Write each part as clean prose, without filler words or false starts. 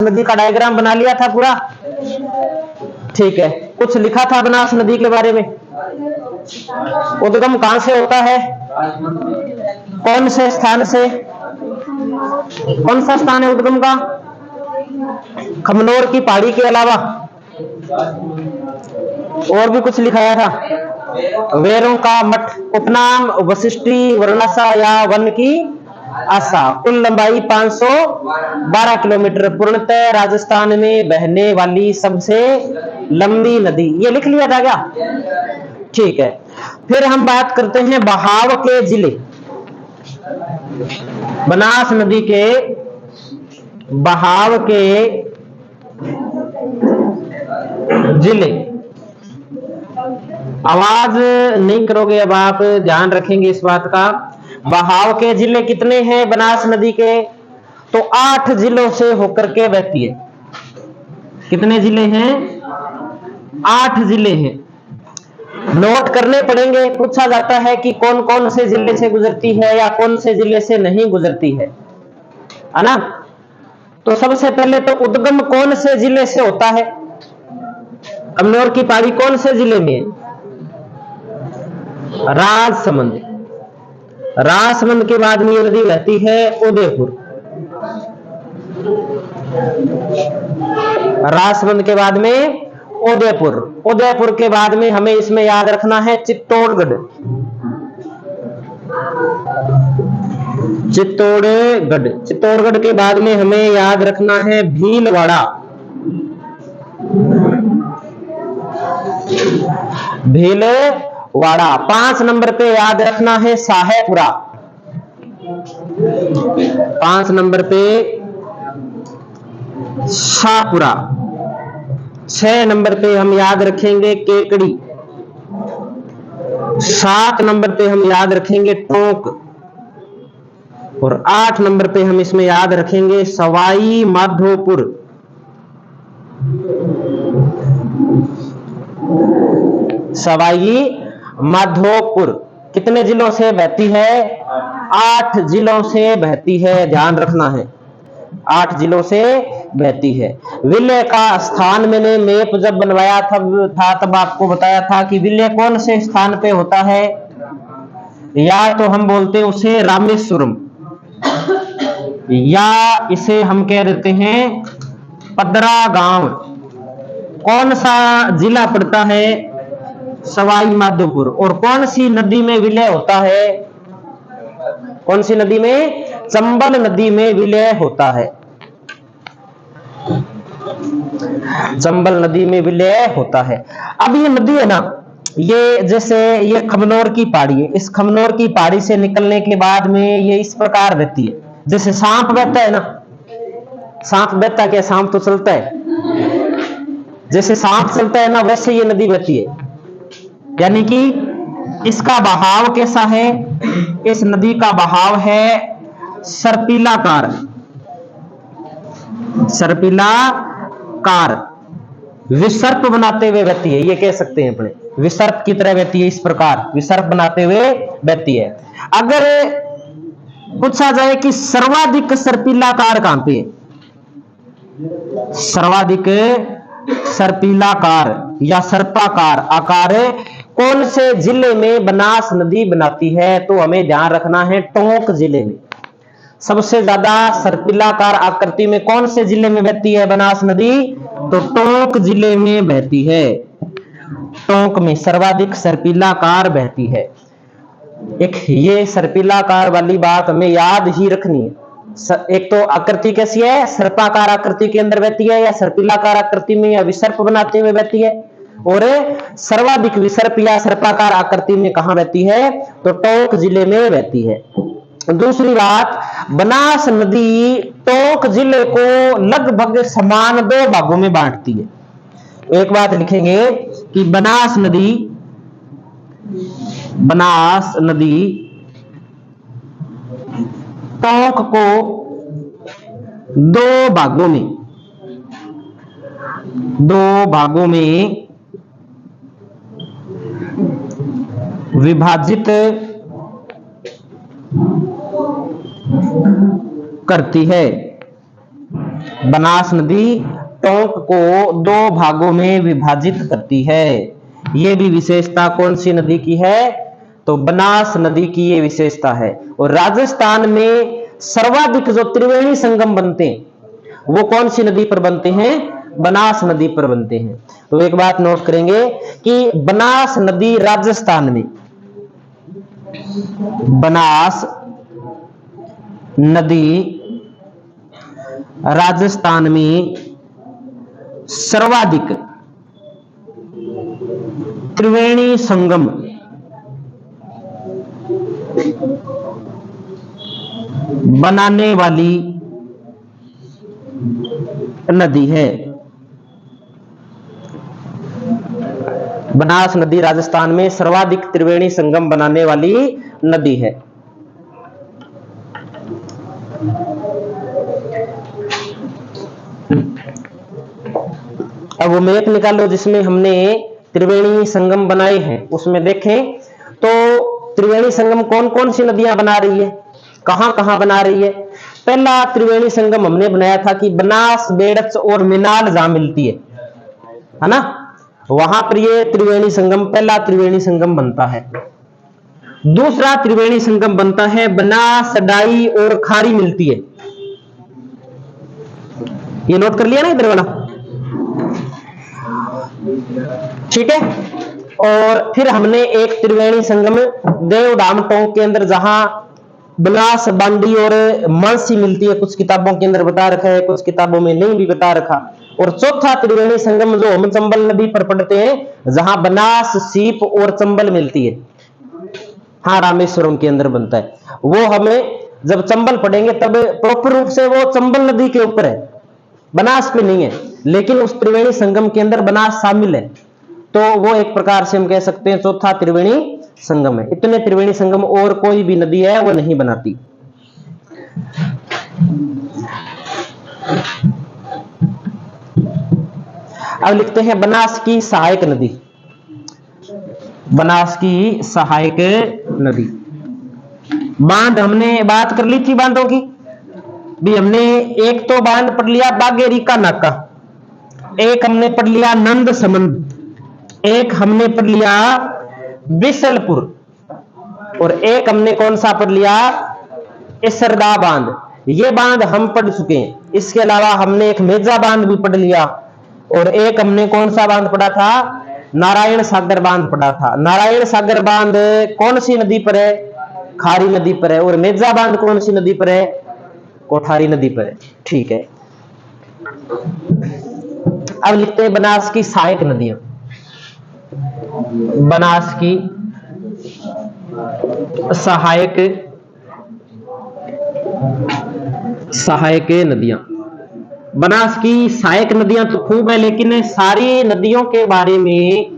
नदी का डायग्राम बना लिया था पूरा, ठीक है। कुछ लिखा था बनास नदी के बारे में। उद्गम कहां से होता है, कौन से स्थान से, कौन सा स्थान है उद्गम का, खमनोर की पहाड़ी के अलावा और भी कुछ लिखाया था, वेरों का मठ, उपनाम वशिष्ठी वर्णासा या वन की आशा। कुल लंबाई 512 किलोमीटर, पूर्णतः राजस्थान में बहने वाली सबसे लंबी नदी। ये लिख लिया था क्या, ठीक है। फिर हम बात करते हैं बहाव के जिले, बनास नदी के बहाव के जिले। आवाज नहीं करोगे अब आप, ध्यान रखेंगे इस बात का। बहाव के जिले कितने हैं बनास नदी के, तो 8 जिलों से होकर के बहती है। कितने जिले हैं, 8 जिले हैं। नोट करने पड़ेंगे, पूछा जाता है कि कौन कौन से जिले से गुजरती है या कौन से जिले से नहीं गुजरती है ना। तो सबसे पहले तो उद्गम कौन से जिले से होता है, खमनोर की पहाड़ी कौन से जिले में है, राजसमंद। राजसमंद के बाद में नदी बहती है उदयपुर, राजसमंद के बाद में उदयपुर, उदयपुर के बाद में हमें इसमें याद रखना है चित्तौड़गढ़, चित्तौड़गढ़, चित्तौड़गढ़ के बाद में हमें याद रखना है भीलवाड़ा, भीलवाड़ा। 5 नंबर पे याद रखना है साहेबपुरा, 5 नंबर पे शाहपुरा। 6 नंबर पे हम याद रखेंगे केकड़ी, 7 नंबर पे हम याद रखेंगे टोंक, और 8 नंबर पे हम इसमें याद रखेंगे सवाई माधोपुर। सवाई माधोपुर कितने जिलों से बहती है, 8 जिलों से बहती है, ध्यान रखना है, 8 जिलों से बहती है। विलय का स्थान मैंने मैप जब बनवाया था तब आपको बताया था कि विलय कौन से स्थान पे होता है, या तो हम बोलते हैं उसे रामेश्वरम, या इसे हम कह देते हैं पदरा गांव। कौन सा जिला पड़ता है, सवाई माधोपुर। और कौन सी नदी में विलय होता है, कौन सी नदी में, चंबल नदी में विलय होता है, चंबल नदी में विलय होता है। अब ये नदी है ना, ये जैसे ये खमनोर की पहाड़ी है, इस खमनोर की पहाड़ी से निकलने के बाद में ये इस प्रकार बहती है, जैसे सांप बहता है ना, सांप बहता क्या, सांप तो चलता है, जैसे सांप चलता है ना वैसे ये नदी बहती है। यानी कि इसका बहाव कैसा है, इस नदी का बहाव है सर्पिलाकार, सर्पिलाकार, विसर्प बनाते हुए बहती है, ये कह सकते हैं अपने, विसर्प की तरह बहती है, इस प्रकार विसर्प बनाते हुए बहती है। अगर पूछा जाए कि सर्वाधिक सर्पिलाकार कहां पे, सर्वाधिक सर्पिलाकार या सर्पाकार आकार कौन से जिले में बनास नदी बनाती है, तो हमें ध्यान रखना है टोंक जिले में। सबसे ज्यादा सर्पिलाकार आकृति में कौन से जिले में बहती है बनास नदी, तो टोंक जिले में बहती है, टोंक में सर्वाधिक सर्पिलाकार बहती है। एक ये सर्पिलाकार वाली बात हमें याद ही रखनी है। एक तो आकृति कैसी है, सर्पाकार आकृति के अंदर बहती है, या सर्पिलाकार आकृति में या विसर्प बनाते हुए बहती है, और सर्वाधिक विसर्प या सर्पाकार आकृति में कहां बहती है, तो टोंक जिले में बहती है। दूसरी बात, बनास नदी टोंक जिले को लगभग समान 2 भागों में बांटती है। एक बात लिखेंगे कि बनास नदी, बनास नदी टोंक को 2 भागों में, 2 भागों में विभाजित करती है। बनास नदी टोंक को 2 भागों में विभाजित करती है। ये भी विशेषता कौन सी नदी की है? तो बनास नदी की ये विशेषता है। और राजस्थान में सर्वाधिक जो त्रिवेणी संगम बनते हैं वो कौन सी नदी पर बनते हैं? बनास नदी पर बनते हैं। तो एक बात नोट करेंगे कि बनास नदी राजस्थान में, बनास नदी राजस्थान में सर्वाधिक त्रिवेणी संगम बनाने वाली नदी है। बनास नदी राजस्थान में सर्वाधिक त्रिवेणी संगम बनाने वाली नदी है। अब वो मैप निकालो जिसमें हमने त्रिवेणी संगम बनाए हैं, उसमें देखें तो त्रिवेणी संगम कौन कौन सी नदियां बना रही है, कहां कहां बना रही है। पहला त्रिवेणी संगम हमने बनाया था कि बनास, बेड़च और मिनाल जहां मिलती है ना, वहां पर ये त्रिवेणी संगम, पहला त्रिवेणी संगम बनता है। दूसरा त्रिवेणी संगम बनता है बनास, डाई और खारी मिलती है। ये नोट कर लिया ना इधर वाला, ठीक है। और फिर हमने एक त्रिवेणी संगम देवधाम टोंक के अंदर जहां बनास, बांडी और मानसी मिलती है, कुछ किताबों के अंदर बता रखा है, कुछ किताबों में नहीं भी बता रखा। और चौथा त्रिवेणी संगम जो हम चंबल नदी पर पढ़ते हैं, जहां बनास, सीप और चंबल मिलती है, हाँ रामेश्वरम के अंदर बनता है। वो हमें जब चंबल पढ़ेंगे तब प्रॉपर रूप से वो चंबल नदी के ऊपर है, बनास पे नहीं है, लेकिन उस त्रिवेणी संगम के अंदर बनास शामिल है, तो वो एक प्रकार से हम कह सकते हैं चौथा त्रिवेणी संगम है। इतने त्रिवेणी संगम और कोई भी नदी है वो नहीं बनाती। अब लिखते हैं बनास की सहायक नदी। बनास की सहायक नदी, बांध हमने बात कर ली थी बांधों की भी। हमने एक तो बांध पढ़ लिया बागेरी का नाका, एक हमने पढ़ लिया नंद समंद, एक हमने पढ़ लिया बिसलपुर, और एक हमने कौन सा पढ़ लिया? इसरदा बांध। ये बांध हम पढ़ चुके हैं। इसके अलावा हमने एक मेजा बांध भी पढ़ लिया, और एक हमने कौन सा बांध पढ़ा था? नारायण सागर बांध पढ़ा था। नारायण सागर बांध कौन सी नदी पर है? खारी नदी पर है। और मेजा बांध कौन सी नदी पर है? कोठारी नदी पर है, ठीक है। अब लिखते हैं बनास की सहायक नदियां। बनास की सहायक नदियां। बनास की सहायक नदियां तो खूब है, लेकिन सारी नदियों के बारे में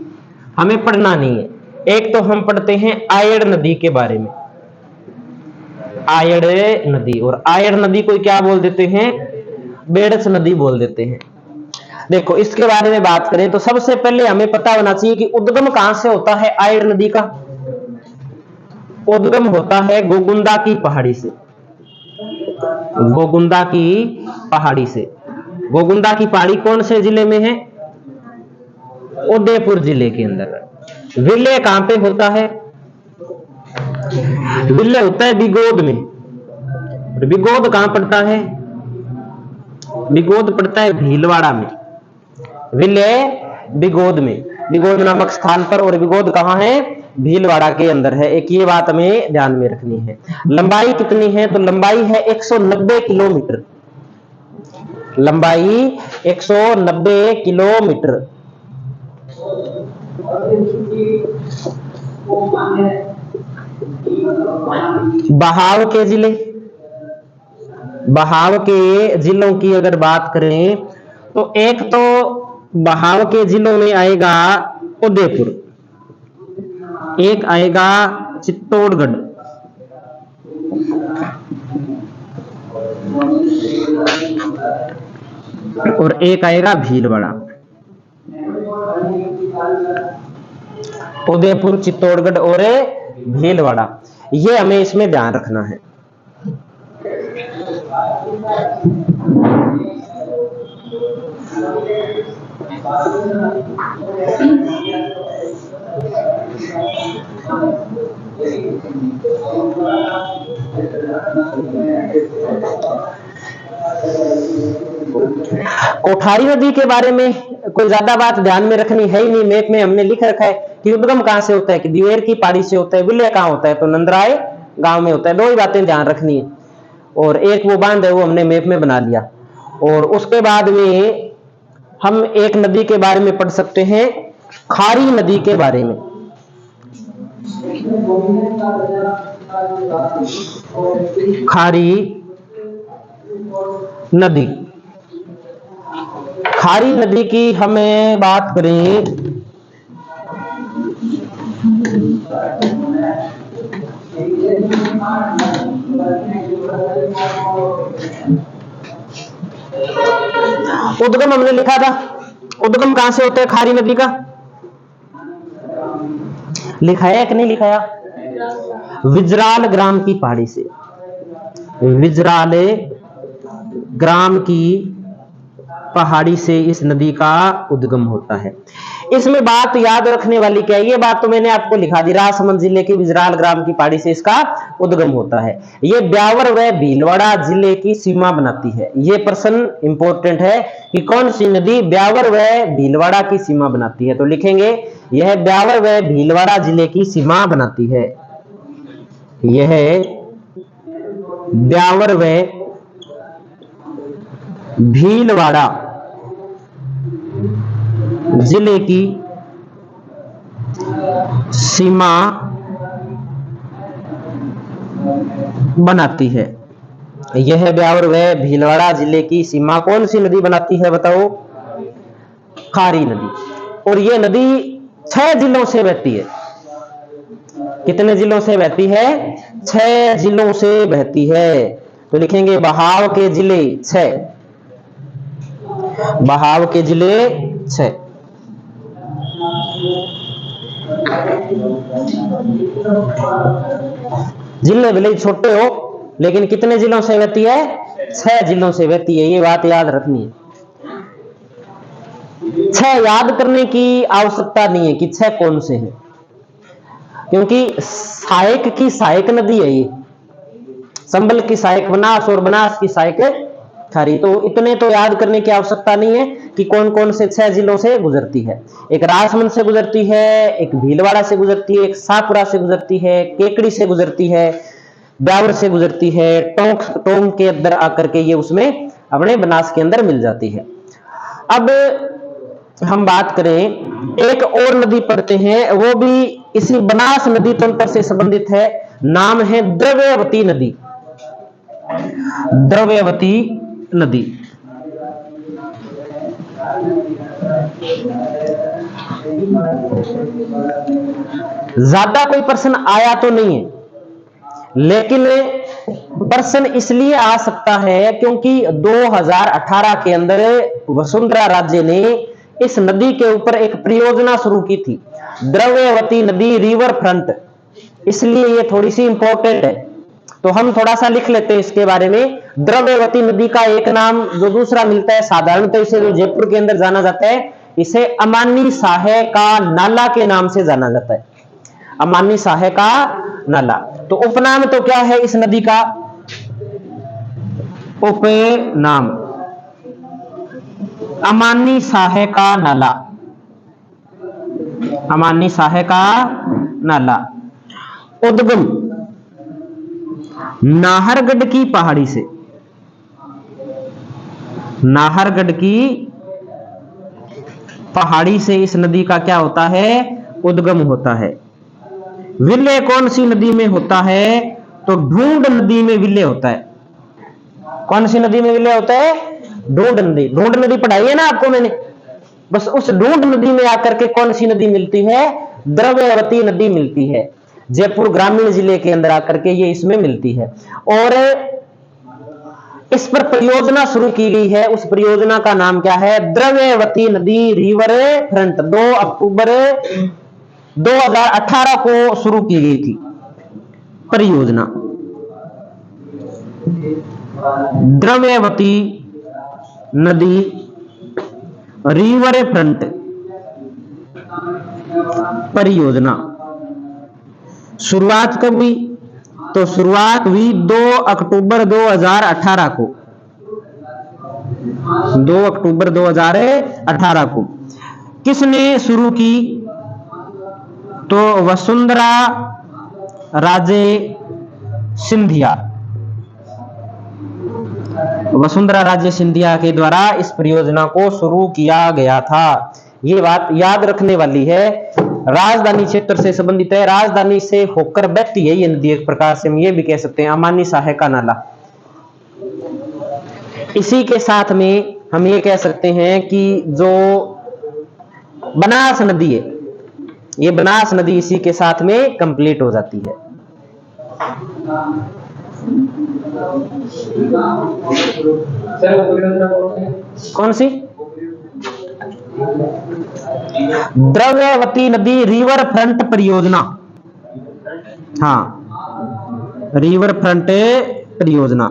हमें पढ़ना नहीं है। एक तो हम पढ़ते हैं आयड़ नदी के बारे में, आयड़ नदी। और आयड़ नदी को क्या बोल देते हैं? बेड़च नदी बोल देते हैं। देखो इसके बारे में बात करें तो सबसे पहले हमें पता होना चाहिए कि उद्गम कहां से होता है आयड़ नदी का। उद्गम होता है गोगुंदा की पहाड़ी से, गोगुंदा की पहाड़ी से। गोगुंदा की पहाड़ी कौन से जिले में है? उदयपुर जिले के अंदर। विलय कहां पे होता है? विलय होता है बिगोद में। बिगोद कहां पड़ता है? बिगोद पड़ता है भीलवाड़ा में। विलय बिगोद में, बिगोद नामक स्थान पर। और बिगोद कहां है? भीलवाड़ा के अंदर है। एक ये बात हमें ध्यान में रखनी है। लंबाई कितनी है? तो लंबाई है 190 किलोमीटर। लंबाई 190 किलोमीटर। बहाव के जिले, बहाव के जिलों की अगर बात करें तो एक तो बहाव के जिलों में आएगा उदयपुर, एक आएगा चित्तौड़गढ़, और एक आएगा भीलवाड़ा। उदयपुर, चित्तौड़गढ़ और भीलवाड़ा, ये हमें इसमें ध्यान रखना है। कोठारी नदी के बारे में कोई ज्यादा बात ध्यान में रखनी है ही नहीं। मैप में हमने लिख रखा है कि उद्गम कहां से होता है, कि दिवेर की पहाड़ी से होता है। विलय कहां होता है, तो नंदराय गांव में होता है। दो ही बातें ध्यान रखनी है। और एक वो बांध है, वो हमने मैप में बना लिया। और उसके बाद में हम एक नदी के बारे में पढ़ सकते हैं, खारी नदी के बारे में। खारी नदी, खारी नदी की हमें बात करें उद्गम हमने लिखा था। उद्गम कहां से होता है खारी नदी का, लिखाया कि नहीं लिखाया? विजराल ग्राम की पहाड़ी से। विजराल ग्राम की पहाड़ी से इस नदी का उद्गम होता है। इसमें बात याद रखने वाली क्या है, ये बात तो मैंने आपको लिखा दी। राजसमंद जिले के विजराल ग्राम की पहाड़ी से इसका उद्गम होता है। ये ब्यावर व भीलवाड़ा जिले की सीमा बनाती है। ये प्रश्न इंपॉर्टेंट है कि कौन सी नदी ब्यावर व भीलवाड़ा की सीमा बनाती है, तो लिखेंगे यह ब्यावर व भीलवाड़ा जिले की सीमा बनाती है। यह ब्यावर व भीलवाड़ा जिले की सीमा बनाती है। यह ब्यावर व भीलवाड़ा जिले की सीमा कौन सी नदी बनाती है, बताओ? खारी नदी। और यह नदी 6 जिलों से बहती है। कितने जिलों से बहती है? 6 जिलों से बहती है। तो लिखेंगे बहाव के जिले 6, बहाव के जिले 6। जिले भले छोटे हो लेकिन कितने जिलों से बहती है? 6 जिलों से बहती है। ये बात याद रखनी है। 6 याद करने की आवश्यकता नहीं है कि 6 कौन से हैं, क्योंकि सहायक की सहायक नदी है ये। संबल की सहायक बनास और बनास की सहायक खारी। तो इतने तो याद करने की आवश्यकता नहीं है कि कौन कौन से 6 जिलों से गुजरती है। एक राजसमंद से गुजरती है, एक भीलवाड़ा से गुजरती है, एक शाहपुरा से गुजरती है, केकड़ी से गुजरती है, ब्यावर से गुजरती है, टोंक के अंदर आकर के ये उसमें अपने बनास के अंदर मिल जाती है। अब हम बात करें, एक और नदी पढ़ते हैं, वो भी इसी बनास नदी तंत्र से संबंधित है। नाम है द्रव्यवती नदी। द्रव्यवती नदी। ज्यादा कोई प्रश्न आया तो नहीं है, लेकिन प्रश्न इसलिए आ सकता है क्योंकि 2018 के अंदर वसुंधरा राज्य ने इस नदी के ऊपर एक परियोजना शुरू की थी, द्रव्यवती नदी रिवर फ्रंट। इसलिए ये थोड़ी सी इंपॉर्टेंट है। तो हम थोड़ा सा लिख लेते हैं इसके बारे में। द्रव्यवती नदी का एक नाम जो दूसरा मिलता है, साधारणतः इसे जो जयपुर के अंदर जाना जाता है, इसे अमानी साहे का नाला के नाम से जाना जाता है। अमानी साहे का नाला। तो उपनाम तो क्या है इस नदी का? उपनाम अमानी साहे का नाला। अमानी साहे का नाला। उद्गम नाहरगढ़ की पहाड़ी से। नाहरगढ़ की पहाड़ी से इस नदी का क्या होता है? उद्गम होता है। विलय कौन सी नदी में होता है? तो ढूंढ नदी में विलय होता है। कौन सी नदी में विलय होता है? ढूंढ नदी। ढूंढ नदी पढ़ाई है ना आपको मैंने। बस उस ढूंढ नदी में आकर के कौन सी नदी मिलती है? द्रव्यवती नदी मिलती है। जयपुर ग्रामीण जिले के अंदर आकर के ये इसमें मिलती है। और इस पर परियोजना शुरू की गई है। उस परियोजना का नाम क्या है? द्रव्यवती नदी रिवर फ्रंट। 2 अक्टूबर 2018 को शुरू की गई थी परियोजना। द्रव्यवती नदी रिवर फ्रंट परियोजना शुरुआत कब हुई? तो शुरुआत हुई 2 अक्टूबर 2018 को। 2 अक्टूबर 2018 को। किसने शुरू की? तो वसुंधरा राजे सिंधिया। वसुंधरा राजे सिंधिया के द्वारा इस परियोजना को शुरू किया गया था। ये बात याद रखने वाली है। राजधानी क्षेत्र से संबंधित है, राजधानी से होकर बहती है ये नदी। एक प्रकार से हम ये भी कह सकते हैं अमानी साहे का नाला। इसी के साथ में हम ये कह सकते हैं कि जो बनास नदी है, ये बनास नदी इसी के साथ में कंप्लीट हो जाती है। कौन सी? द्रव्यवती नदी रिवर फ्रंट परियोजना। हाँ, रिवर फ्रंट परियोजना।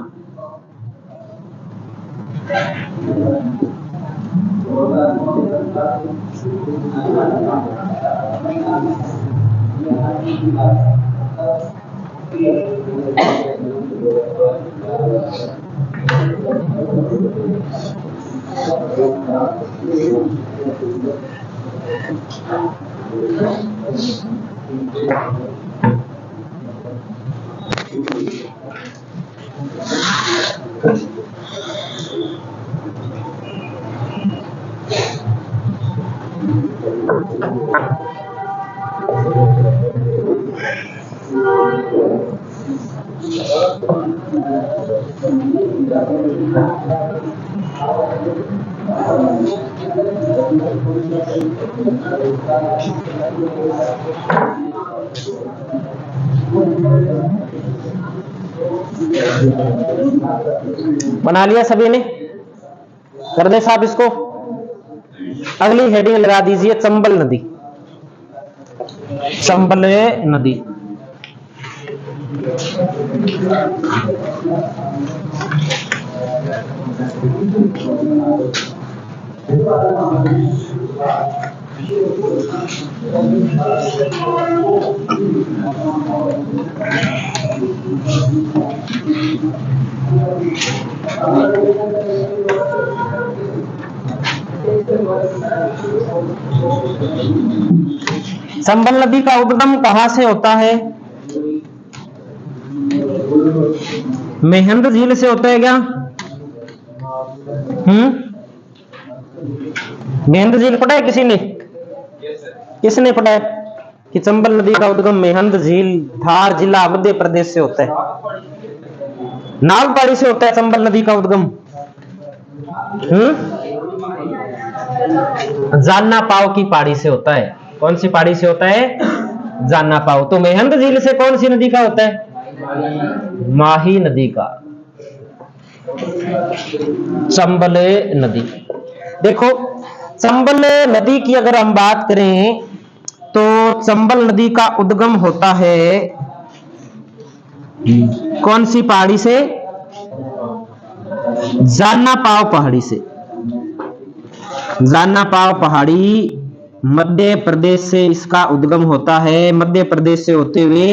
बना लिया सभी ने? कर दे साहब इसको। अगली हेडिंग लगा दीजिए चंबल नदी। चंबल नदी। चंबल नदी का उद्गम कहां से होता है? मेहंद झील से होता है क्या? मेहंद झील पढ़ा है किसी ने? किसने पढ़ा है कि चंबल नदी का उद्गम मेहंद झील धार जिला मध्य प्रदेश से होता है? नागपाड़ी से होता है चंबल नदी का उद्गम। जानना पाव की पहाड़ी से होता है। कौन सी पहाड़ी से होता है? जानना पाव। तो मेहंद झील से कौन सी नदी का होता है? माही नदी का। चंबल नदी। देखो, चंबल नदी की अगर हम बात करें तो चंबल नदी का उद्गम होता है कौन सी पहाड़ी से? जानना पाव पहाड़ी से। जानना पाव पहाड़ी मध्य प्रदेश से इसका उद्गम होता है। मध्य प्रदेश से होते हुए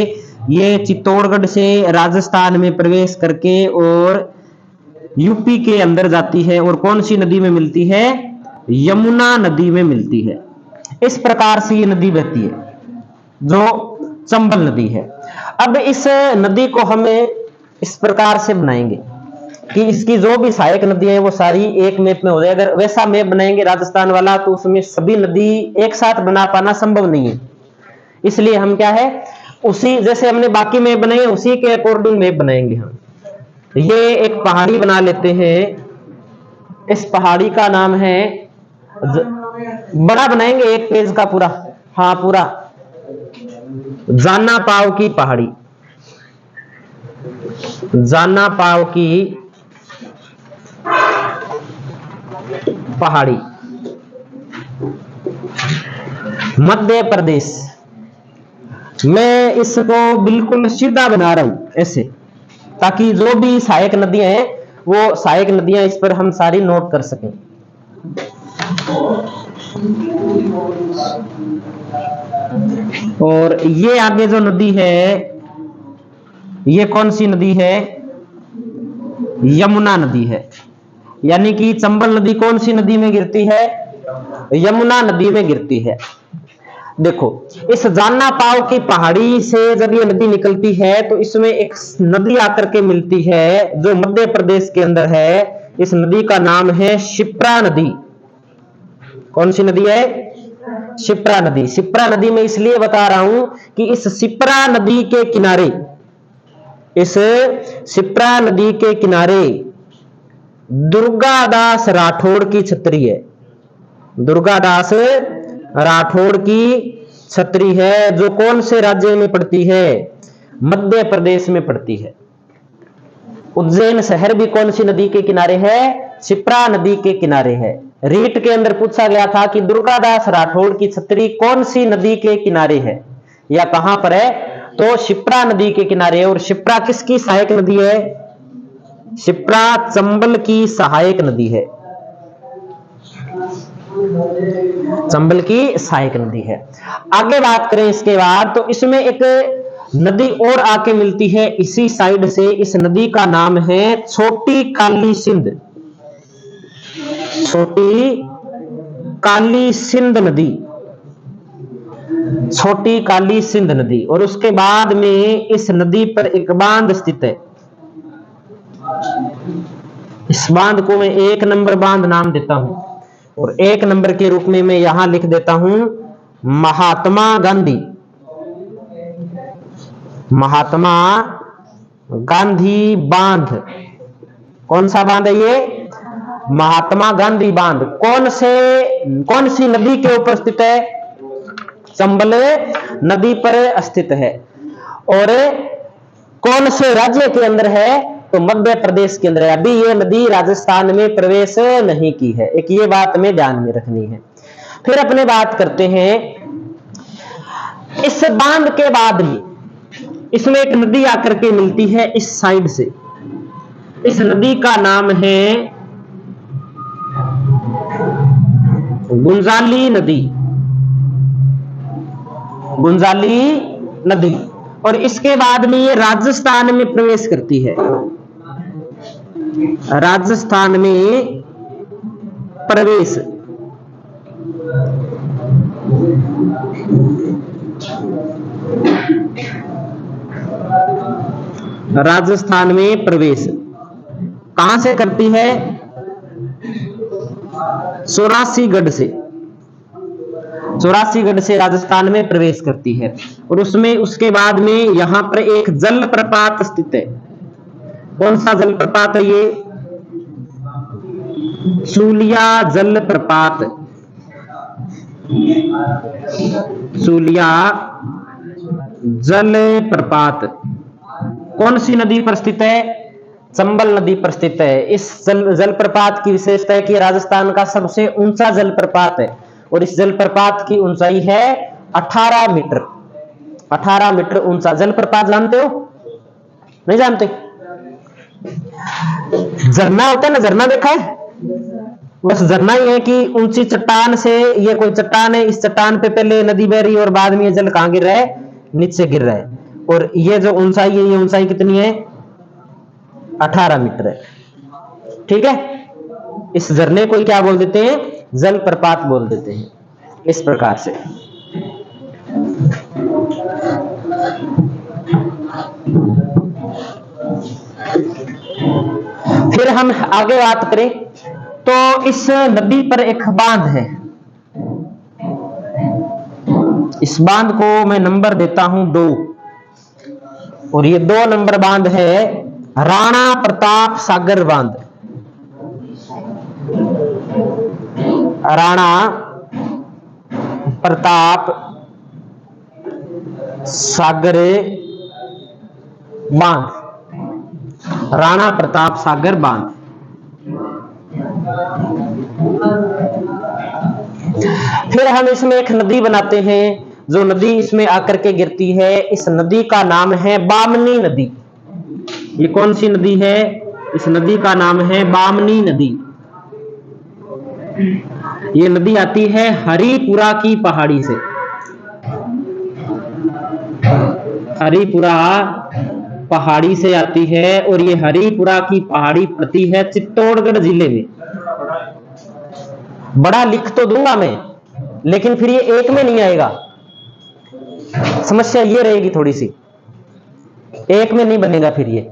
ये चित्तौड़गढ़ से राजस्थान में प्रवेश करके और यूपी के अंदर जाती है और कौन सी नदी में मिलती है? यमुना नदी में मिलती है। इस प्रकार से ये नदी बहती है जो चंबल नदी है। अब इस नदी को हमें इस प्रकार से बनाएंगे कि इसकी जो भी सहायक नदियां हैं वो सारी एक मैप में हो जाए। अगर वैसा मैप बनाएंगे राजस्थान वाला तो उसमें सभी नदी एक साथ बना पाना संभव नहीं है। इसलिए हम क्या है, उसी जैसे हमने बाकी मैप बनाए उसी के अकॉर्डिंग मैप बनाएंगे हम। ये एक पहाड़ी बना लेते हैं। इस पहाड़ी का नाम है, बड़ा बनाएंगे एक पेज का पूरा। हाँ, पूरा जानना पाव की पहाड़ी। जानना पाव की पहाड़ी मध्य प्रदेश। मैं इसको बिल्कुल सीधा बना रहा हूं ऐसे, ताकि जो भी सहायक नदियां हैं वो सहायक नदियां इस पर हम सारी नोट कर सकें। और ये आगे जो नदी है ये कौन सी नदी है? यमुना नदी है। यानी कि चंबल नदी कौन सी नदी में गिरती है? यमुना नदी में गिरती है। देखो, इस जाना पाव की पहाड़ी से जब ये नदी निकलती है तो इसमें एक नदी आकर के मिलती है जो मध्य प्रदेश के अंदर है। इस नदी का नाम है शिप्रा नदी। कौन सी नदी है? शिप्रा नदी। शिप्रा नदी में इसलिए बता रहा हूं कि इस शिप्रा नदी के किनारे, इस शिप्रा नदी के किनारे दुर्गादास राठौड़ की छतरी है। दुर्गादास राठौड़ की छतरी है जो कौन से राज्य में पड़ती है? मध्य प्रदेश में पड़ती है। उज्जैन शहर भी कौन सी नदी के किनारे है? शिप्रा नदी के किनारे है। रीट के अंदर पूछा गया था कि दुर्गादास राठौड़ की छतरी कौन सी नदी के किनारे है या कहां पर है? तो शिप्रा नदी के किनारे। और शिप्रा किसकी सहायक नदी है? शिप्रा चंबल की सहायक नदी है। चंबल की सहायक नदी है। आगे बात करें इसके बाद तो इसमें एक नदी और आके मिलती है इसी साइड से। इस नदी का नाम है छोटी काली सिंध। छोटी काली सिंध नदी। छोटी काली सिंध नदी। और उसके बाद में इस नदी पर एक बांध स्थित है। इस बांध को मैं 1 नंबर बांध नाम देता हूं और 1 नंबर के रूप में मैं यहां लिख देता हूं महात्मा गांधी। महात्मा गांधी बांध। कौन सा बांध है ये? महात्मा गांधी बांध। कौन सी नदी के ऊपर स्थित है? चंबल नदी पर स्थित है। और कौन से राज्य के अंदर है? तो मध्य प्रदेश के अंदर है। अभी ये नदी राजस्थान में प्रवेश नहीं की है। एक ये बात में ध्यान में रखनी है। फिर अपने बात करते हैं इस बांध के बाद में इसमें एक नदी आकर के मिलती है इस साइड से। इस नदी का नाम है गुंजाली नदी। गुंजाली नदी। और इसके बाद में ये राजस्थान में प्रवेश करती है। राजस्थान में प्रवेश। राजस्थान में प्रवेश कहां से करती है? चौरासीगढ़ से। चौरासीगढ़ से राजस्थान में प्रवेश करती है। और उसमें उसके बाद में यहां पर एक जलप्रपात स्थित है। कौन सा जलप्रपात है ये? सूलिया जलप्रपात। सूलिया जलप्रपात कौन सी नदी पर स्थित है? चंबल नदी पर स्थित है। इस जलप्रपात की विशेषता है कि राजस्थान का सबसे ऊंचा जलप्रपात है और इस जलप्रपात की ऊंचाई है 18 मीटर। 18 मीटर ऊंचा जलप्रपात। जानते हो? नहीं जानते? झरना होता है ना, झरना देखा है? बस झरना ही है कि ऊंची चट्टान से, ये कोई चट्टान है, इस चट्टान पे पहले नदी बह रही है और बाद में ये जल कहां गिर रहा है? नीचे गिर रहा है। और ये जो ऊंचाई है, ये ऊंचाई कितनी है? 18 मीटर है। ठीक है। इस झरने को क्या बोल देते हैं? जलप्रपात बोल देते हैं। इस प्रकार से फिर हम आगे बात करें तो इस नदी पर एक बांध है। इस बांध को मैं नंबर देता हूं 2 और ये 2 नंबर बांध है राणा प्रताप सागर बांध। राणा प्रताप सागर बांध। राणा प्रताप सागर बांध। फिर हम इसमें एक नदी बनाते हैं जो नदी इसमें आकर के गिरती है। इस नदी का नाम है बामनी नदी। ये कौन सी नदी है? इस नदी का नाम है बामनी नदी। ये नदी आती है हरिपुरा की पहाड़ी से। हरिपुरा पहाड़ी से आती है और ये हरिपुरा की पहाड़ी पड़ती है चित्तौड़गढ़ जिले में। बड़ा लिख तो दूंगा मैं, लेकिन फिर ये एक में नहीं आएगा। समस्या ये रहेगी थोड़ी सी, एक में नहीं बनेगा फिर ये।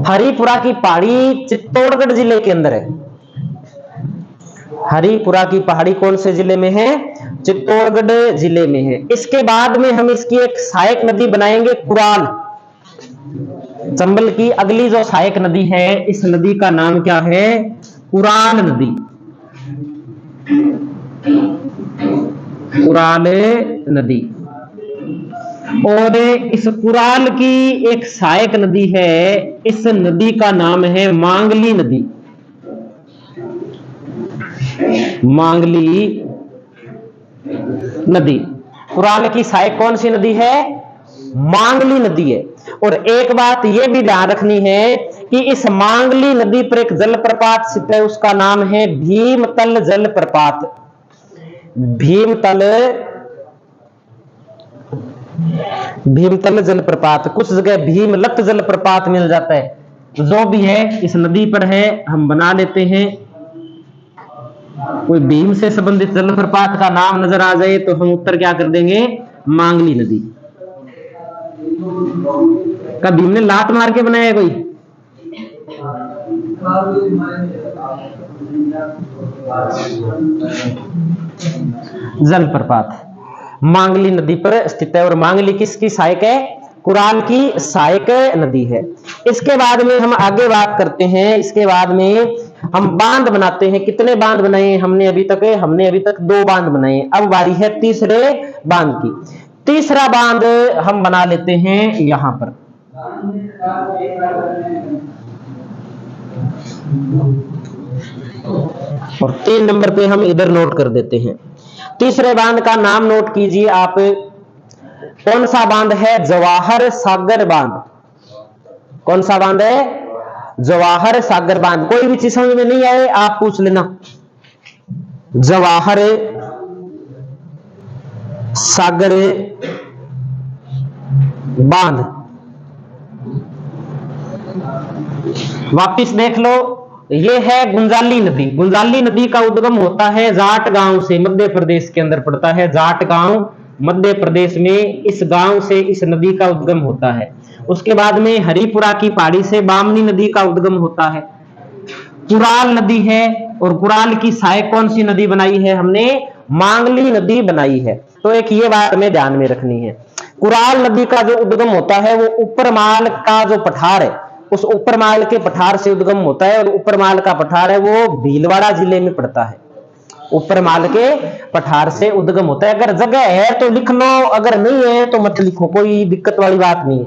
हरिपुरा की पहाड़ी चित्तौड़गढ़ जिले के अंदर है। हरिपुरा की पहाड़ी कौन से जिले में है? चित्तौड़गढ़ जिले में है। इसके बाद में हम इसकी एक सहायक नदी बनाएंगे कुराल। चंबल की अगली जो सहायक नदी है, इस नदी का नाम क्या है? कुराल नदी। कुराल नदी। और इस कुराल की एक सहायक नदी है, इस नदी का नाम है मांगली नदी। मांगली नदी। कुराल की सहायक कौन सी नदी है? मांगली नदी है। और एक बात यह भी ध्यान रखनी है कि इस मांगली नदी पर एक जलप्रपात स्थित है, उसका नाम है भीमतल जलप्रपात। भीमतल जलप्रपात। कुछ जगह भीमलत जलप्रपात मिल जाता है। जो भी है इस नदी पर है, हम बना लेते हैं। कोई भीम से संबंधित जलप्रपात का नाम नजर आ जाए तो हम उत्तर क्या कर देंगे? मांगली नदी। क्या भीम ने लात मार के बनाया कोई? जलप्रपात मांगली नदी पर स्थित है। और मांगली किसकी सहायक है? कुराल की सहायक नदी है। इसके बाद में हम आगे बात करते हैं। इसके बाद में हम बांध बनाते हैं। कितने बांध बनाए हमने अभी तक? हमने अभी तक 2 बांध बनाए। अब बारी है तीसरे बांध की। तीसरा बांध हम बना लेते हैं यहां पर। और 3 नंबर पे हम इधर नोट कर देते हैं। तीसरे बांध का नाम नोट कीजिए आप। कौन सा बांध है? जवाहर सागर बांध। कौन सा बांध है? जवाहर सागर बांध। कोई भी चीज समझ में नहीं आए आप पूछ लेना। जवाहर सागर बांध। वापिस देख लो, ये है गुंजाली नदी। गुंजाली नदी का उद्गम होता है जाट गांव से, मध्य प्रदेश के अंदर पड़ता है। जाट गांव मध्य प्रदेश में, इस गांव से इस नदी का उद्गम होता है। उसके बाद में हरिपुरा की पहाड़ी से बामनी नदी का उद्गम होता है। कुराल नदी है। और कुराल की सहायक कौन सी नदी बनाई है हमने? मांगली नदी बनाई है। तो एक ये बात हमें ध्यान में रखनी है। कुराल नदी का जो उद्गम होता है वो ऊपरमाल का जो पठार है, उस ऊपरमाल के पठार से उद्गम होता है। और ऊपरमाल का पठार है वो भीलवाड़ा जिले में पड़ता है। ऊपरमाल के पठार से उद्गम होता है। अगर जगह है तो लिख लो, अगर नहीं है तो मत लिखो, कोई दिक्कत वाली बात नहीं है।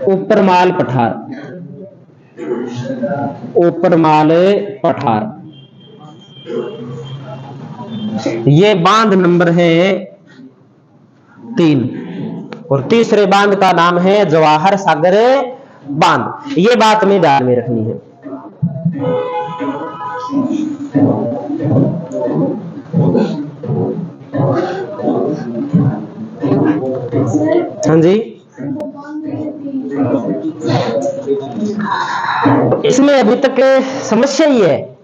ऊपरमाल पठार। ऊपरमाल पठार ये बांध नंबर है 3। और तीसरे बांध का नाम है जवाहर सागर बांध। ये बात में ध्यान में रखनी है। हाँ जी, इसमें अभी तक समस्या ही है।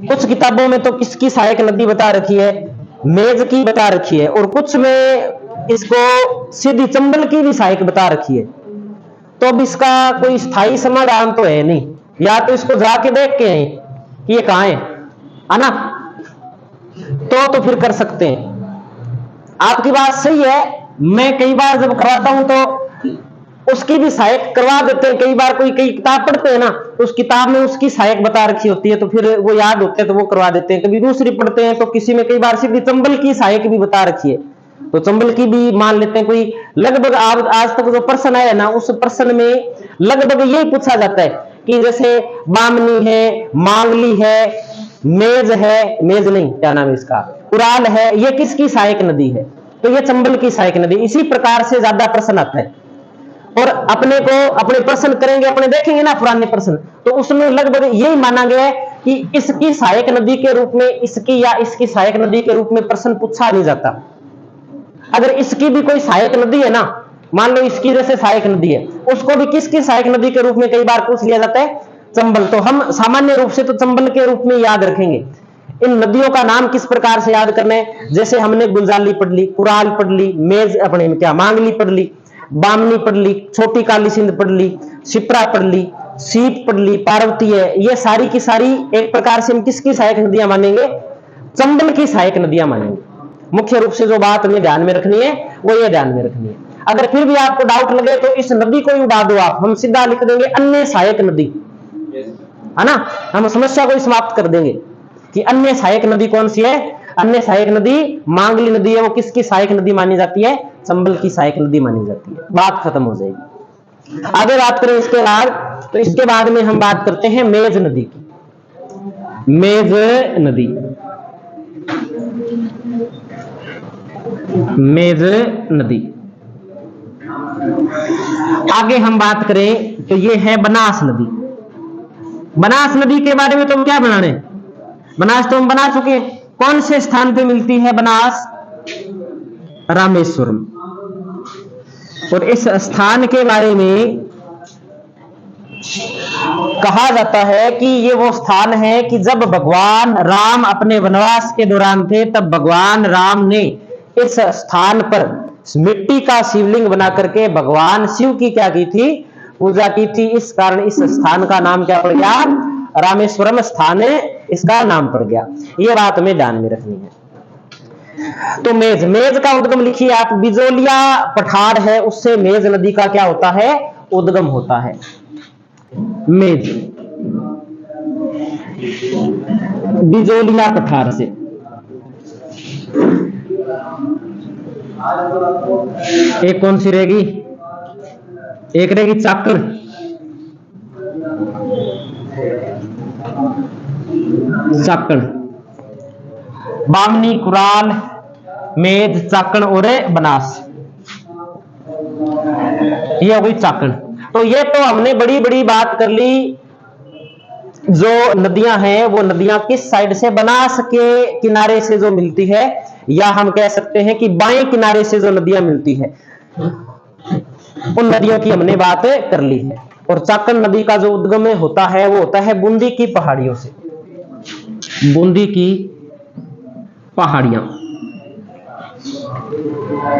कुछ किताबों में तो किसकी सहायक नदी बता रखी है? मेज की बता रखी है। और कुछ में इसको सीधी चंबल की भी सहायक बता रखी है। तो अब इसका कोई स्थायी समाधान तो है नहीं। या तो इसको जाके देख के हैं कि ये कहां है ना, तो फिर कर सकते हैं। आपकी बात सही है। मैं कई बार जब कराता हूं तो उसकी भी सहायक करवा देते हैं। कई बार कोई किताब पढ़ते हैं ना, तो उस किताब में उसकी सहायक बता रखी होती है, तो फिर वो याद होते हैं तो वो करवा देते हैं। कभी दूसरी पढ़ते हैं तो किसी में कई बार सीधी चंबल की सहायक भी बता रखी है, तो चंबल की भी मान लेते हैं। कोई लगभग आज तक जो प्रश्न आया ना, उस प्रश्न में लगभग यही पूछा जाता है कि जैसे बामनी है, मांगली है, मेज है, मेज नहीं क्या नाम है इसका, कुराल है, ये किसकी सहायक नदी है? तो ये चंबल की सहायक नदी। इसी प्रकार से ज्यादा प्रश्न आता है और अपने को अपने प्रश्न करेंगे, अपने देखेंगे ना पुराने प्रश्न, तो उसमें लगभग यही माना गया है कि इसकी सहायक नदी के रूप में, इसकी या इसकी सहायक नदी के रूप में प्रश्न पूछा नहीं जाता। अगर इसकी भी कोई सहायक नदी है ना, मान लो इसकी जैसे सहायक नदी है, उसको भी किसकी सहायक नदी के रूप में कई बार पूछ लिया जाता है? चंबल। तो हम सामान्य रूप से तो चंबल के रूप में याद रखेंगे। इन नदियों का नाम किस प्रकार से याद करना है? जैसे हमने गुलजाली पढ़ ली, कुराल पढ़ ली, मेज अपने क्या मांगली पढ़ ली, बामनी पढ़ ली, छोटी काली सिंध पढ़ ली, शिप्रा पढ़ ली, सीप पढ़ ली, पार्वती है, ये सारी की सारी एक प्रकार से हम किसकी सहायक नदियां मानेंगे? चंबल की सहायक नदियां मानेंगे। मुख्य रूप से जो बात हमें ध्यान में रखनी है वो ये ध्यान में रखनी है। अगर फिर भी आपको डाउट लगे तो इस नदी को ही उड़ा दो आप, हम सीधा लिख देंगे अन्य सहायक नदी, है ना। हम समस्या को समाप्त कर देंगे कि अन्य सहायक नदी कौन सी है? अन्य सहायक नदी मांगली नदी है। वो किसकी सहायक नदी मानी जाती है? चंबल की सहायक नदी मानी जाती है। बात खत्म हो जाएगी। आगे बात करें इसके बाद, तो इसके बाद में हम बात करते हैं मेज नदी की। मेज नदी, मेज नदी। आगे हम बात करें तो ये है बनास नदी। बनास नदी के बारे में तो हम क्या बनाने, बनास तो हम बना चुके हैं। कौन से स्थान पे मिलती है बनास? रामेश्वरम। और इस स्थान के बारे में कहा जाता है कि ये वो स्थान है कि जब भगवान राम अपने वनवास के दौरान थे, तब भगवान राम ने इस स्थान पर मिट्टी का शिवलिंग बना करके भगवान शिव की क्या की थी? पूजा की थी। इस कारण इस स्थान का नाम क्या पड़ गया? रामेश्वरम स्थान है, इसका नाम पड़ गया। ये बात हमें ध्यान में रखनी है। तो मेज, मेज का उद्गम लिखिए आप, बिजोलिया पठार है, उससे मेज नदी का क्या होता है? उद्गम होता है। मेज बिजोलिया पठार से। एक कौन सी रहेगी? एक रहेगी चाकण, चाकण, बामनी, कुराल, मेज, चाकण और बनास, ये हो गई चाकण। तो ये तो हमने बड़ी बड़ी बात कर ली। जो नदियां हैं वो नदियां किस साइड से? बनास के किनारे से जो मिलती है, या हम कह सकते हैं कि बाएं किनारे से जो नदियां मिलती है, उन नदियों की हमने बात कर ली है। और चाकण नदी का जो उद्गम होता है वो होता है बूंदी की पहाड़ियों से। बूंदी की पहाड़ियां।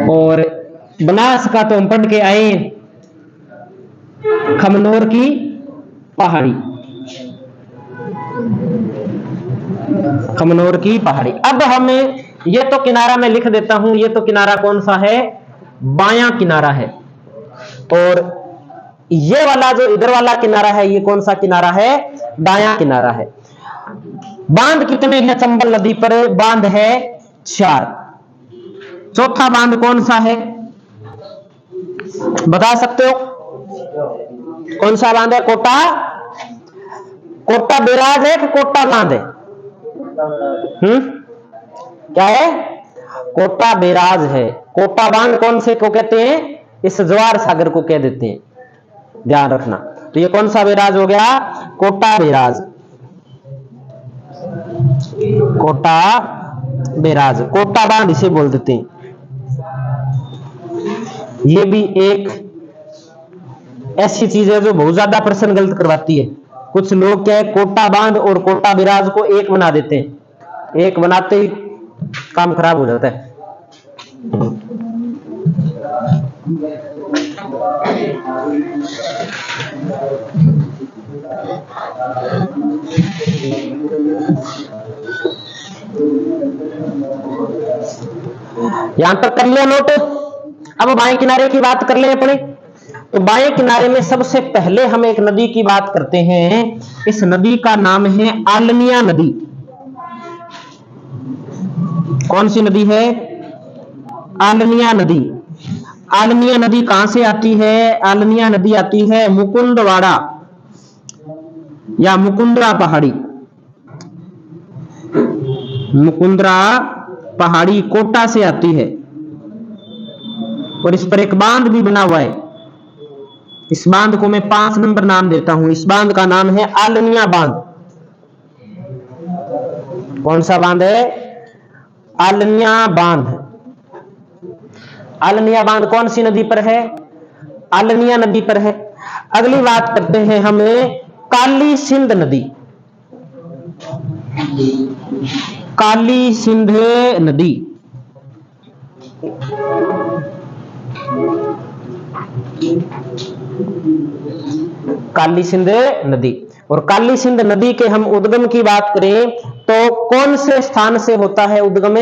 और बनास का तो हम पढ़ के आए, खमनोर की पहाड़ी, खमनोर की पहाड़ी। अब हमें ये तो किनारा मैं लिख देता हूं, ये तो किनारा कौन सा है? बायां किनारा है। और ये वाला जो इधर वाला किनारा है, ये कौन सा किनारा है? दायां किनारा है। बांध कितने हैं चंबल नदी पर? बांध है 4। चौथा बांध कौन सा है, बता सकते हो? कौन सा बांध है? कोटा, कोटा बैराज है कि कोटा बांध है? क्या है? कोटा बैराज है। कोटा बांध कौन से को कहते हैं? इस ज्वार सागर को कह देते हैं, ध्यान रखना। तो ये कौन सा बैराज हो गया? कोटा बैराज। कोटा बैराज, कोटा बांध इसे बोल देते हैं। ये भी एक ऐसी चीज है जो बहुत ज्यादा प्रश्न गलत करवाती है। कुछ लोग क्या है, कोटा बांध और कोटा बैराज को एक बना देते हैं। एक बनाते ही काम खराब हो जाता है। यहां तक कर लिया नोट। अब बाएं किनारे की बात कर ले अपने। तो बाएं किनारे में सबसे पहले हम एक नदी की बात करते हैं। इस नदी का नाम है आलनिया नदी। कौन सी नदी है? आलनिया नदी। आलनिया नदी कहां से आती है? आलनिया नदी आती है मुकुंदवाड़ा या मुकुंदरा पहाड़ी, मुकुंदरा पहाड़ी कोटा से आती है और इस पर एक बांध भी बना हुआ है। इस बांध को मैं 5 नंबर नाम देता हूं। इस बांध का नाम है आलनिया बांध। कौन सा बांध है? आलनिया बांध। आलनिया बांध कौन सी नदी पर है? आलनिया नदी पर है। अगली बात करते हैं हमें काली सिंध नदी। काली सिंध नदी काली सिंध नदी। और काली सिंध नदी के हम उद्गम की बात करें तो कौन से स्थान से होता है उद्गम?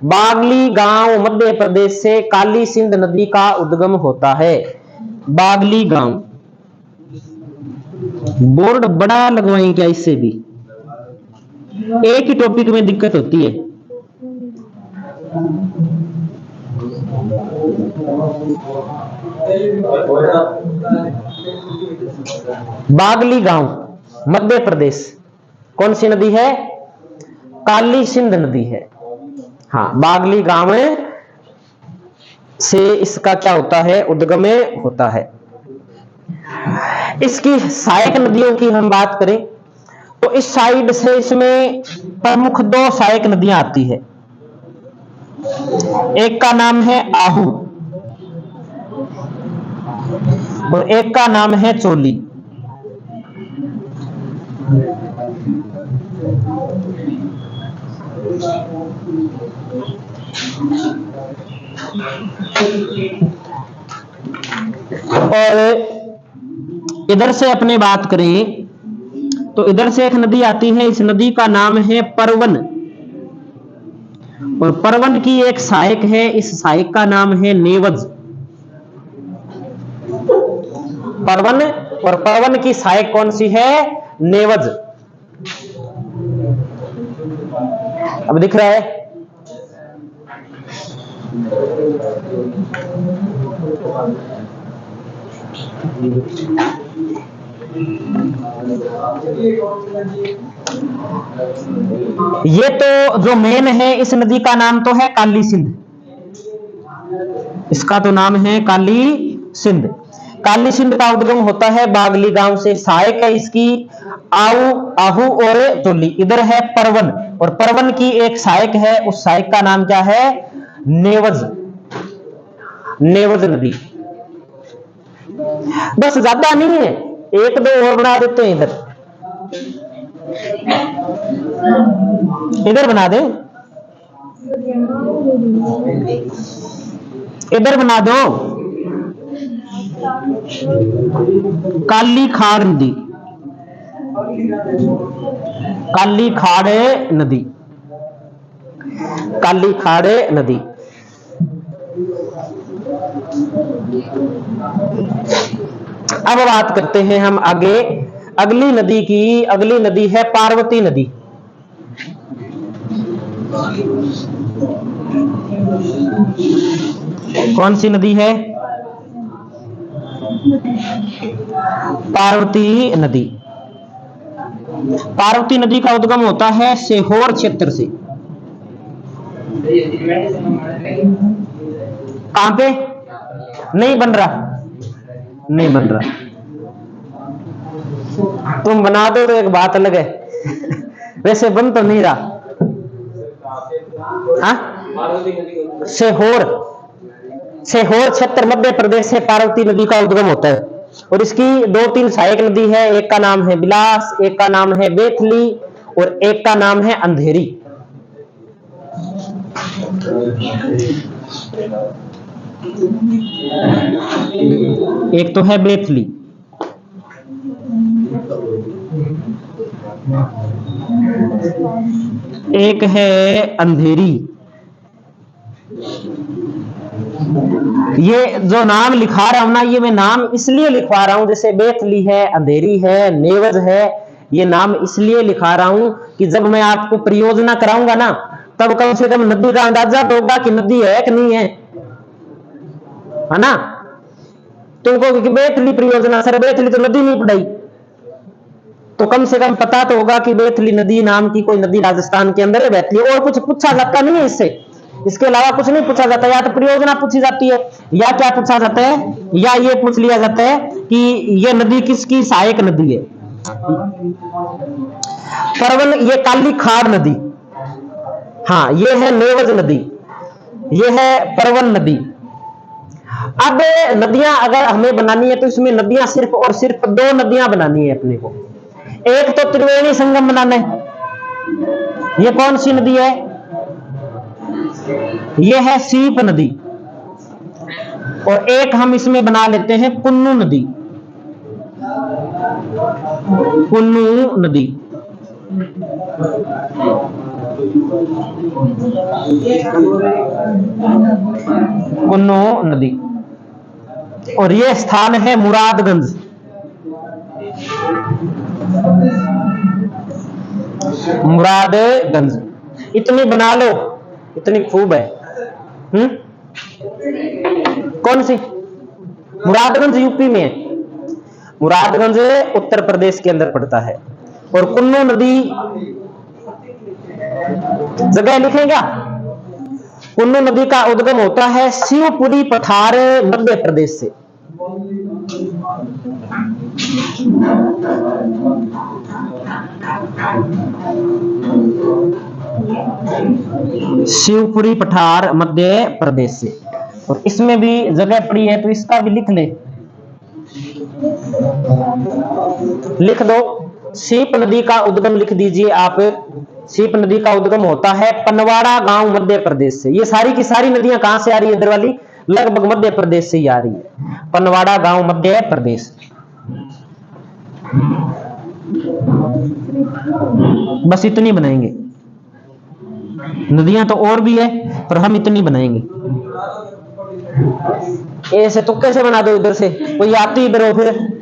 बागली गांव मध्य प्रदेश से काली सिंध नदी का उद्गम होता है। बागली गांव। बोर्ड बड़ा लगवाएं क्या? इससे भी एक ही टॉपिक में दिक्कत होती है। बागली गांव मध्य प्रदेश। कौन सी नदी है? काली सिंध नदी है। हाँ, बागली गांव से इसका क्या होता है? उद्गम होता है। इसकी सहायक नदियों की हम बात करें तो इस साइड से इसमें प्रमुख 2 सहायक नदियां आती है। एक का नाम है आहू और एक का नाम है चोली। और इधर से अपने बात करें तो इधर से एक नदी आती है। इस नदी का नाम है परवन और परवन की एक सहायक है। इस सहायक का नाम है नेवज। परवन और परवन की सहायक कौन सी है? नेवज। अब दिख रहा है? ये तो जो मेन है इस नदी का नाम तो है काली सिंध। इसका तो नाम है काली सिंध। काली सिंध का उद्गम होता है बागली गांव से। सहायक है इसकी आहू और चोली। इधर है परवन और परवन की एक सहायक है। उस सहायक का नाम क्या है? नेवज। नेवज नदी। बस, ज्यादा नहीं है, 1-2 और बना देते हैं। इधर बना दे, इधर बना दो। काली खाड़ नदी। काली खाड़ नदी। काली खाड़ नदी। अब बात करते हैं हम आगे अगली नदी की। अगली नदी है पार्वती नदी। कौन सी नदी है? पार्वती नदी। पार्वती नदी का उद्गम होता है सीहोर क्षेत्र से। कहां पे? नहीं बन रहा, नहीं बन रहा। तुम बना दो तो एक बात अलग है। वैसे बन तो नहीं रहा। हाँ? सीहोर, सीहोर क्षेत्र मध्य प्रदेश से पार्वती नदी का उद्गम होता है और इसकी 2-3 सहायक नदी है। एक का नाम है बिलास, एक का नाम है बेथली और एक का नाम है अंधेरी। एक तो है बेथली, एक है अंधेरी। ये जो नाम लिखा रहा हूं ना, ये मैं नाम इसलिए लिखवा रहा हूं, जैसे बेथली है, अंधेरी है, नेवज है, ये नाम इसलिए लिखा रहा हूं कि जब मैं आपको परियोजना कराऊंगा ना, तब कम से कम नदी का अंदाजा तो होगा कि नदी है कि नहीं है ना। तुमको कि बेथली परियोजना, सर बेथली तो नदी नहीं पढ़ाई, तो कम से कम पता तो होगा कि बेथली नदी नाम की कोई नदी राजस्थान के अंदर है, बहती है। और कुछ पूछा जाता नहीं है इससे, इसके अलावा कुछ नहीं पूछा जाता। या तो परियोजना पूछी जाती है, या क्या पूछा जाता है, या ये पूछ लिया जाता है कि ये नदी किसकी सहायक नदी है। परवन, ये काली खाड़ नदी, हाँ ये है नेवज नदी, ये है परवन नदी। अब नदियां अगर हमें बनानी है तो इसमें नदियां सिर्फ और सिर्फ दो नदियां बनानी है अपने को। एक तो त्रिवेणी संगम बनाना है, ये कौन सी नदी है, ये है सीप नदी। और एक हम इसमें बना लेते हैं पुन्नू नदी, पुन्नू नदी। पुन्नू नदी। और ये स्थान है मुरादगंज, मुरादगंज। इतनी बना लो, इतनी खूब है। कौन सी? मुरादगंज यूपी में है, मुरादगंज उत्तर प्रदेश के अंदर पड़ता है। और पुन्नू नदी जगह लिखेगा। पुन्नू नदी का उद्गम होता है शिवपुरी पठार मध्य प्रदेश से। शिवपुरी पठार मध्य प्रदेश से। और इसमें भी जगह पड़ी है तो इसका भी लिख ले, लिख दो। सीप नदी का उद्गम लिख दीजिए आप। सीप नदी का उद्गम होता है पनवाड़ा गांव मध्य प्रदेश से। ये सारी की सारी नदियां कहां से आ रही है इधर वाली? लगभग मध्य प्रदेश से ही आ रही है, पनवाड़ा गांव मध्य प्रदेश। बस इतनी बनाएंगे, नदियां तो और भी है पर हम इतनी बनाएंगे। ऐसे तो कैसे बना दो, इधर से कोई आती इधर हो फिर।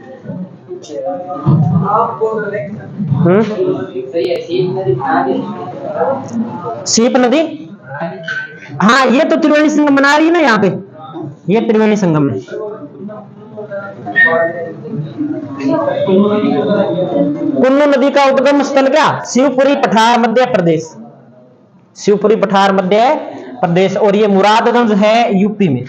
सीप नदी, हाँ ये तो त्रिवेणी संगम बना रही है ना यहाँ पे, ये त्रिवेणी संगम है। पुन्नू नदी का उद्गम स्थल क्या? शिवपुरी पठार मध्य प्रदेश, शिवपुरी पठार मध्य प्रदेश। और ये मुरादगंज है यूपी में,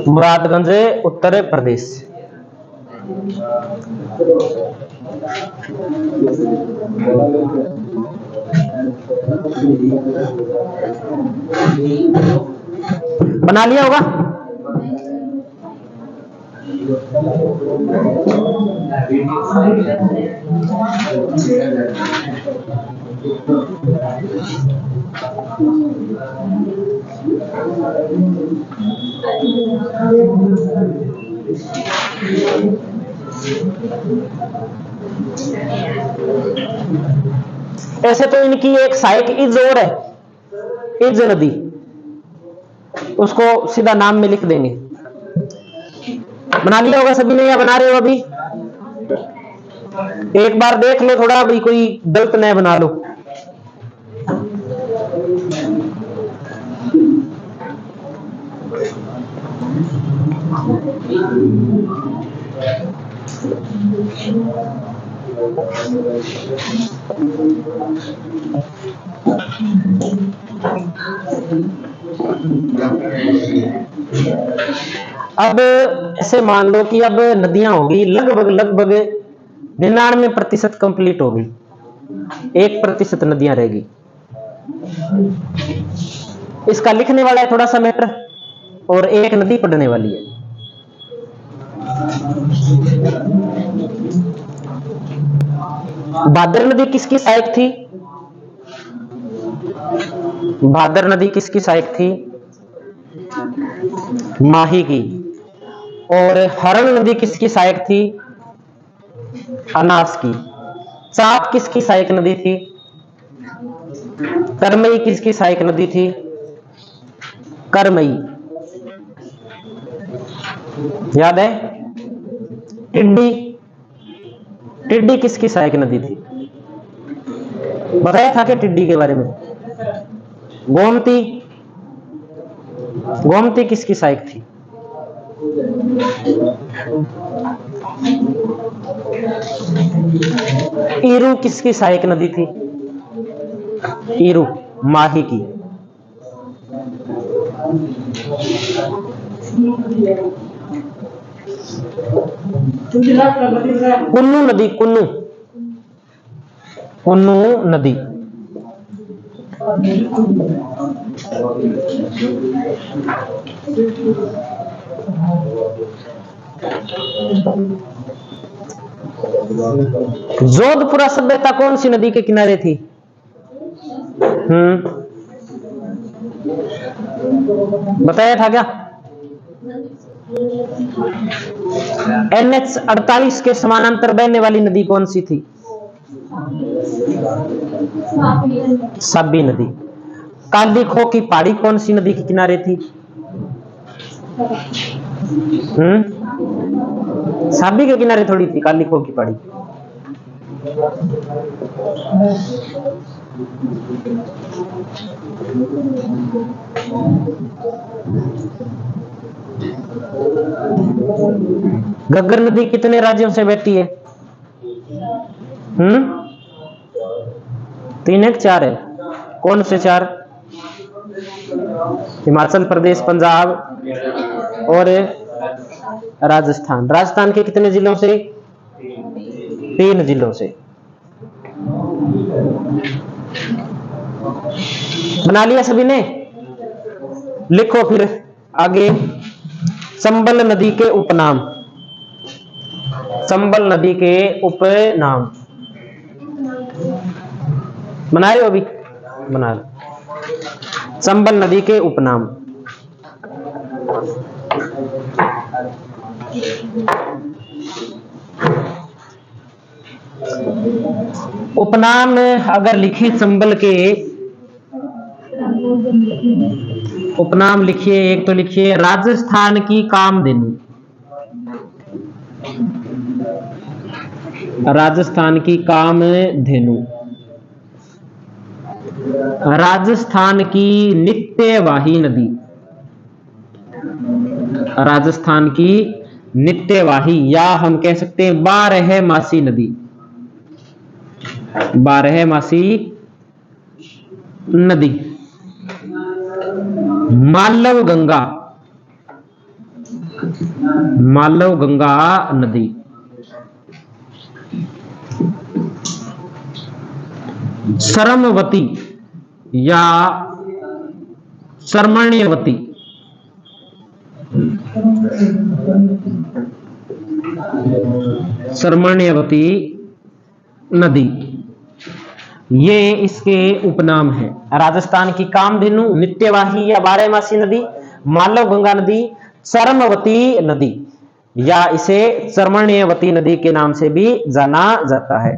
मुरादगंज उत्तर प्रदेश। बना लिया होगा। ऐसे तो इनकी एक सहायक इज और है, इज नदी, उसको सीधा नाम में लिख देंगे। बना लिया होगा सभी ने या बना रहे हो अभी? एक बार देख लो थोड़ा, भाई कोई गलत न बना लो। अब ऐसे मान लो कि अब नदियां होगी लगभग 99% कंप्लीट होगी, 1% नदियां रहेगी। इसका लिखने वाला है थोड़ा सा मैटर, और एक नदी पढ़ने वाली है। भादर नदी किसकी सहायक थी? भादर नदी किसकी सहायक थी? माही की। और हरण नदी किसकी सहायक थी? अनास की। चाप किसकी सहायक नदी थी? करमई किसकी सहायक नदी थी? करमई। याद है? टिड्डी किसकी सहायक नदी थी? बताया था क्या टिड्डी के बारे में? गोमती किसकी सहायक थी? ईरू किसकी सहायक नदी थी? इरु माही की। कुन्नू नदी, कुन्नू, कुन्नू नदी। जोधपुरा सभ्यता कौन सी नदी के किनारे थी? बताया था क्या? NH-48 के समानांतर बहने वाली नदी कौन सी थी? साबी नदी। काली खो की पहाड़ी कौन सी नदी के किनारे थी? साबी के किनारे थोड़ी थी काली खो की पहाड़ी। घग्गर नदी कितने राज्यों से बहती है? 3 है, 4 है? कौन से 4? हिमाचल प्रदेश, पंजाब और राजस्थान। राजस्थान के कितने जिलों से? 3 जिलों से। बना लिया सभी ने? लिखो फिर आगे। चंबल नदी के उपनाम, चंबल नदी के उपनाम बना रहे हो? अभी बना रहे। चंबल नदी के उपनाम। उपनाम अगर लिखे चंबल के, उपनाम लिखिए। एक तो लिखिए राजस्थान की कामधेनु, राजस्थान की कामधेनु, राजस्थान की नित्यवाही नदी, राजस्थान की नित्यवाही या हम कह सकते हैं 12 मासी नदी, 12 मासी नदी। मालव गंगा, मालव गंगा नदी। सरमवती या सरमण्यवती, सरमण्यवती नदी, ये इसके उपनाम है। राजस्थान की कामधेनु, नित्यवाही या 12 मासी नदी, मालव गंगा नदी, सरमवती नदी या इसे सरमण्यवती नदी के नाम से भी जाना जाता है।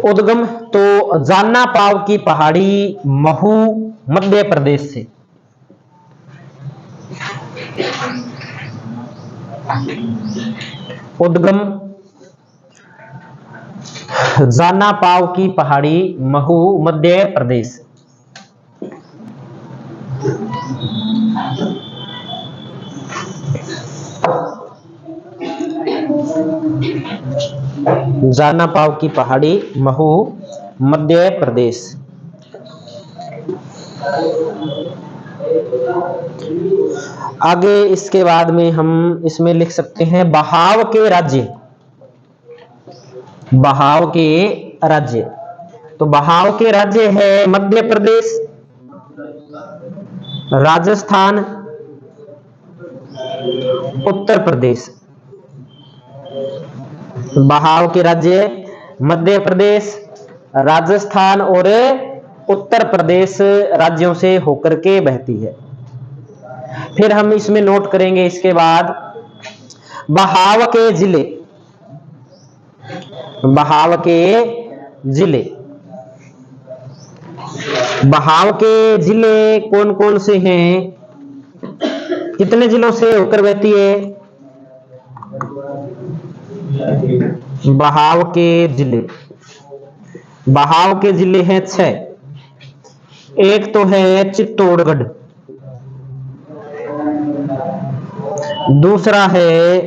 उद्गम तो जाना पाव की पहाड़ी महू मध्य प्रदेश से। उद्गम जाना पाव की पहाड़ी महू मध्य प्रदेश। जाना पाव की पहाड़ी महू मध्य प्रदेश। आगे इसके बाद में हम इसमें लिख सकते हैं बहाव के राज्य, बहाव के राज्य। तो बहाव के राज्य है मध्य प्रदेश, राजस्थान, उत्तर प्रदेश। बहाव के राज्य मध्य प्रदेश, राजस्थान और उत्तर प्रदेश राज्यों से होकर के बहती है। फिर हम इसमें नोट करेंगे इसके बाद बहाव के जिले, बहाव के जिले। बहाव के जिले कौन कौन से हैं? कितने जिलों से होकर बहती है? बहाव के जिले, बहाव के जिले हैं 6। एक तो है चित्तौड़गढ़, दूसरा है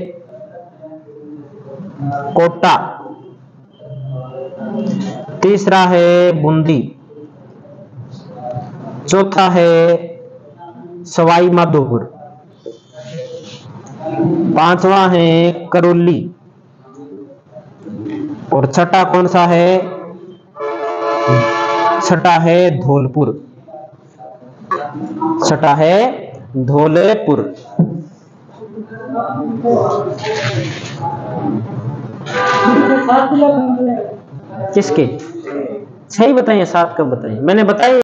कोटा, तीसरा है बूंदी, चौथा है सवाई माधोपुर, पांचवा है करौली और छठा कौन सा है? छठा है धौलपुर। छठा है धौलपुर। किसके? 6 बताइए, 7 कब बताइए? मैंने बताया।